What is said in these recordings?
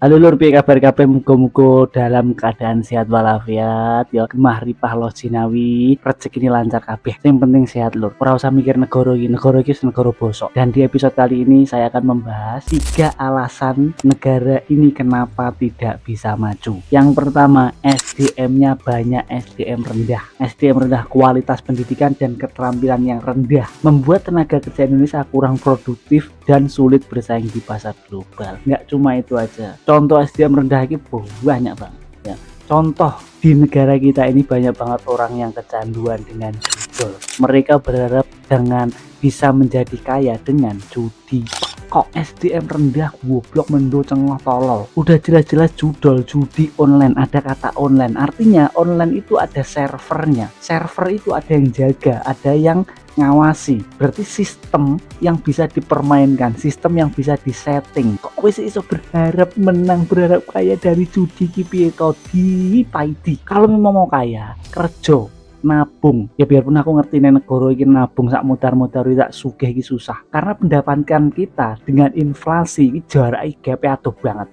Halo lur, piye kabar kabeh? Muga-muga dalam keadaan sehat walafiat. Ya gemah ripah lo jinawi, rezekine lancar kabeh. Yang penting sehat lur. Ora usah mikir negara iki negara bosok. Dan di episode kali ini saya akan membahas 3 alasan negara ini kenapa tidak bisa maju. Yang pertama, SDM-nya banyak, SDM rendah. SDM rendah, kualitas pendidikan dan keterampilan yang rendah membuat tenaga kerja Indonesia kurang produktif dan sulit bersaing di pasar global. Nggak cuma itu aja, contoh SDM rendah ini banyak banget ya. Contoh di negara kita ini banyak banget orang yang kecanduan dengan judol. Mereka berharap dengan bisa menjadi kaya dengan judi. Kok SDM rendah, goblok, mendo, cengoh, tolol. Udah jelas-jelas judol, judi online, ada kata online. Artinya online itu ada servernya. Server itu ada yang jaga, ada yang ngawasi. Berarti sistem yang bisa dipermainkan, sistem yang bisa disetting. Kok wis iso berharap menang, berharap kaya dari judi ki piye to dipaidi. Kalau memang mau kaya, kerja, nabung. Ya biarpun aku ngerti negara iki nabung sak mutar-mutar tak sugih iki susah. Karena pendapatan kita dengan inflasi iki jarake gap adoh banget.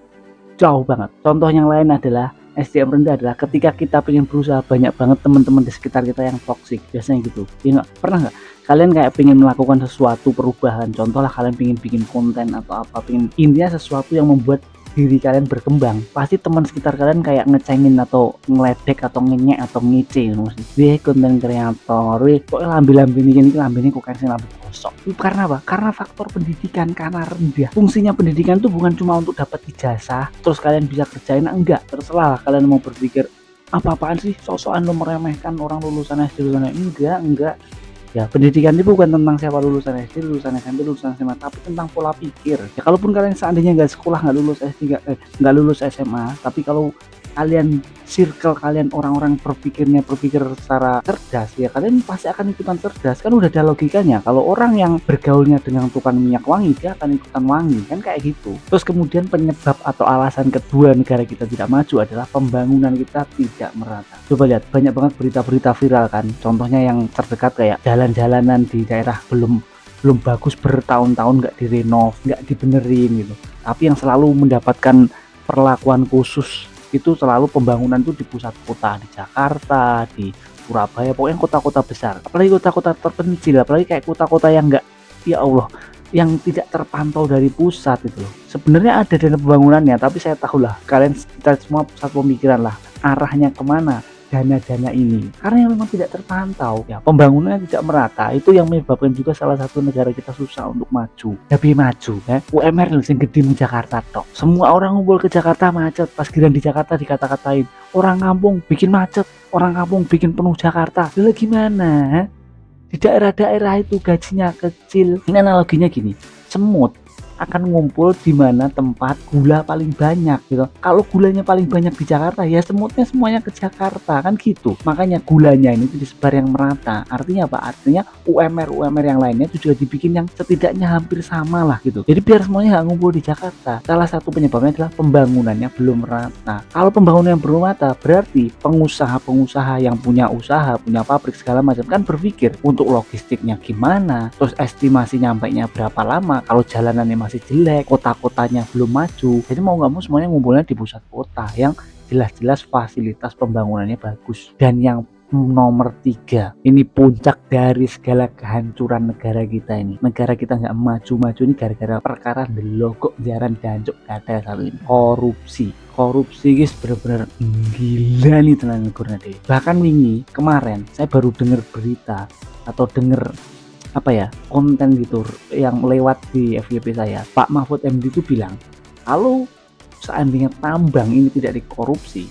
Jauh banget. Contoh yang lain adalah SDM rendah adalah ketika kita pengen berusaha, banyak banget teman-teman di sekitar kita yang toksik. Biasanya gitu. Ya pernah nggak kalian kayak pengen melakukan sesuatu perubahan, contoh lah kalian pengen bikin konten atau apa, pengen intinya sesuatu yang membuat diri kalian berkembang, pasti teman sekitar kalian kayak ngecengin atau ngeledek atau ngenyek atau ngece weh konten kreator, weh kok lambi-lambi ini kok kasih lambi kosong. Itu karena apa? Karena faktor pendidikan, karena rendah. Fungsinya pendidikan itu bukan cuma untuk dapat ijazah terus kalian bisa kerjain, enggak. Terserah kalian mau berpikir apa-apaan sih, sok-sokan lo meremehkan orang lulusan SD lulusan enggak. Ya, pendidikan itu bukan tentang siapa lulusan SD, lulusan SMP, lulusan SMA, tapi tentang pola pikir. Ya, kalaupun kalian seandainya nggak sekolah, nggak lulus SD, nggak lulus SMA, tapi kalau kalian circle kalian orang-orang berpikir secara cerdas, ya kalian pasti akan ikutan cerdas. Kan udah ada logikanya. Kalau orang yang bergaulnya dengan tukang minyak wangi, dia akan ikutan wangi, kan kayak gitu. Terus kemudian penyebab atau alasan kedua negara kita tidak maju adalah pembangunan kita tidak merata. Coba lihat, banyak banget berita-berita viral kan. Contohnya yang terdekat kayak jalan-jalanan di daerah belum bagus, bertahun-tahun nggak direnov, nggak dibenerin gitu. Tapi yang selalu mendapatkan perlakuan khusus itu selalu pembangunan tuh di pusat kota, di Jakarta, di Surabaya, pokoknya kota-kota besar. Apalagi kota-kota terpencil, apalagi kayak kota-kota yang enggak, ya Allah, yang tidak terpantau dari pusat itu loh. Sebenarnya ada dana pembangunannya, tapi saya tahu lah, kita semua satu pemikiran lah, arahnya kemana dana-dana ini, karena yang memang tidak terpantau ya, pembangunannya tidak merata. Itu yang menyebabkan juga salah satu negara kita susah untuk maju, lebih maju ya. UMR yang gede di Jakarta tok, semua orang ngumpul ke Jakarta macet, pas giliran di Jakarta dikata-katain orang kampung bikin macet, orang kampung bikin penuh Jakarta. Lalu gimana? Di daerah-daerah itu gajinya kecil. Ini analoginya gini, semut akan ngumpul di mana tempat gula paling banyak gitu. Kalau gulanya paling banyak di Jakarta, ya semutnya semuanya ke Jakarta kan gitu. Makanya gulanya ini disebar yang merata. Artinya apa? Artinya UMR yang lainnya itu juga dibikin yang setidaknya hampir sama lah gitu. Jadi biar semuanya nggak ngumpul di Jakarta. Salah satu penyebabnya adalah pembangunannya belum merata. Kalau pembangunan yang belum merata, berarti pengusaha-pengusaha yang punya usaha, punya pabrik segala macam kan berpikir untuk logistiknya gimana, terus estimasi nyampainya berapa lama, kalau jalanannya masih jelek, kota-kotanya belum maju. Jadi mau nggak mau semuanya ngumpulnya di pusat kota yang jelas-jelas fasilitas pembangunannya bagus. Dan yang nomor 3, ini puncak dari segala kehancuran negara kita ini. Negara kita nggak maju-maju ini gara-gara perkara delokok jaran dancuk kata satu ini, korupsi guys, bener-bener gila nih tenan negara deh. Bahkan wingi kemarin saya baru dengar berita atau dengar apa ya, konten gitu yang lewat di FYP saya, Pak Mahfud MD itu bilang kalau seandainya tambang ini tidak dikorupsi,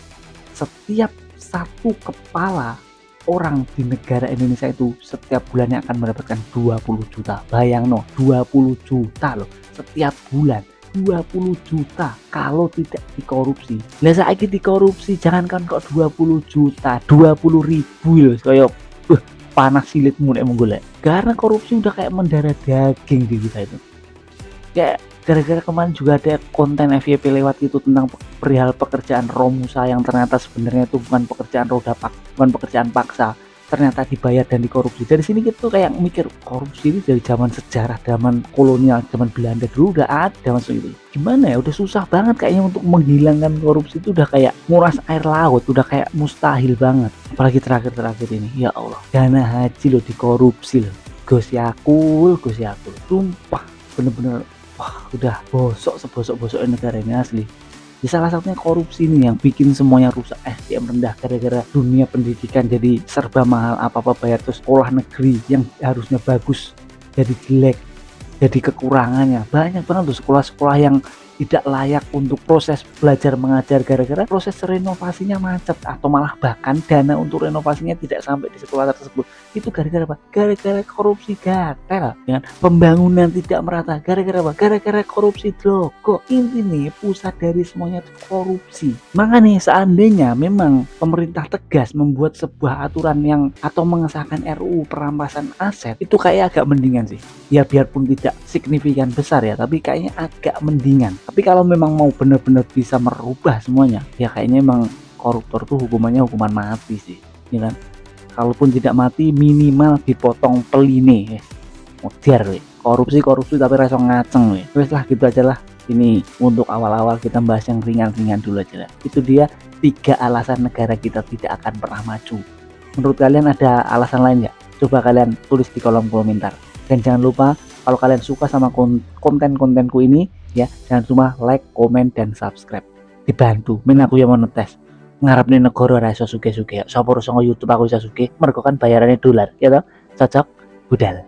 setiap satu kepala orang di negara Indonesia itu setiap bulannya akan mendapatkan 20 juta. Bayang no, 20 juta loh setiap bulan, 20 juta kalau tidak dikorupsi. Lah saiki dikorupsi jangankan kok 20 juta, 20.000 loh, kayak panas silitmu nek menggolek. Karena korupsi udah kayak mendarah daging di kita itu. Kayak gara-gara kemarin juga ada konten FYP lewat itu tentang perihal pekerjaan Romusa yang ternyata sebenarnya itu bukan pekerjaan bukan pekerjaan paksa. ternyata dibayar dan dikorupsi. Dari sini kita tuh kayak mikir korupsi ini dari zaman sejarah, zaman kolonial, zaman Belanda dulu udah ada masuk itu. Gimana ya, udah susah banget kayaknya untuk menghilangkan korupsi, itu udah kayak nguras air laut, udah kayak mustahil banget. Apalagi terakhir-terakhir ini, ya Allah, dana haji loh dikorupsi loh. Gus Yakul, sumpah bener-bener wah udah bosok sebosok-bosoknya negara ini asli. Ya, salah satunya korupsi ini yang bikin semuanya rusak. SDM rendah gara-gara dunia pendidikan jadi serba mahal, apa-apa bayar. Terus sekolah negeri yang harusnya bagus jadi jelek, jadi kekurangannya banyak banget tuh sekolah-sekolah yang tidak layak untuk proses belajar mengajar gara-gara proses renovasinya macet, atau malah bahkan dana untuk renovasinya tidak sampai di sekolah tersebut. Itu gara-gara apa? Gara-gara korupsi gatel, dengan pembangunan tidak merata. Gara-gara apa? Gara-gara korupsi kok inti nih pusat dari semuanya itu korupsi. Maka nih seandainya memang pemerintah tegas membuat sebuah aturan yang atau mengesahkan RUU perampasan aset, itu kayak agak mendingan sih. Ya biarpun tidak signifikan besar ya, tapi kayaknya agak mendingan. Tapi kalau memang mau benar-benar bisa merubah semuanya, ya kayaknya memang koruptor tuh hukumannya hukuman mati sih, ya kan? Kalaupun tidak mati minimal dipotong peline. Modar we. Korupsi tapi rasa ngaceng we. Wes lah gitu aja lah. Ini untuk awal-awal kita bahas yang ringan-ringan dulu aja lah. Itu dia 3 alasan negara kita tidak akan pernah maju. Menurut kalian ada alasan lain nggak? Coba kalian tulis di kolom komentar. Dan jangan lupa kalau kalian suka sama konten-kontenku ini ya, jangan cuma like, komen, dan subscribe. Dibantu, men aku yang mau ngetes. Ngarepne negara ra iso sugih-sugih. Sapa urusan YouTube aku iso sugih, mergo kan bayarannya dolar, ya toh? Cocok budal.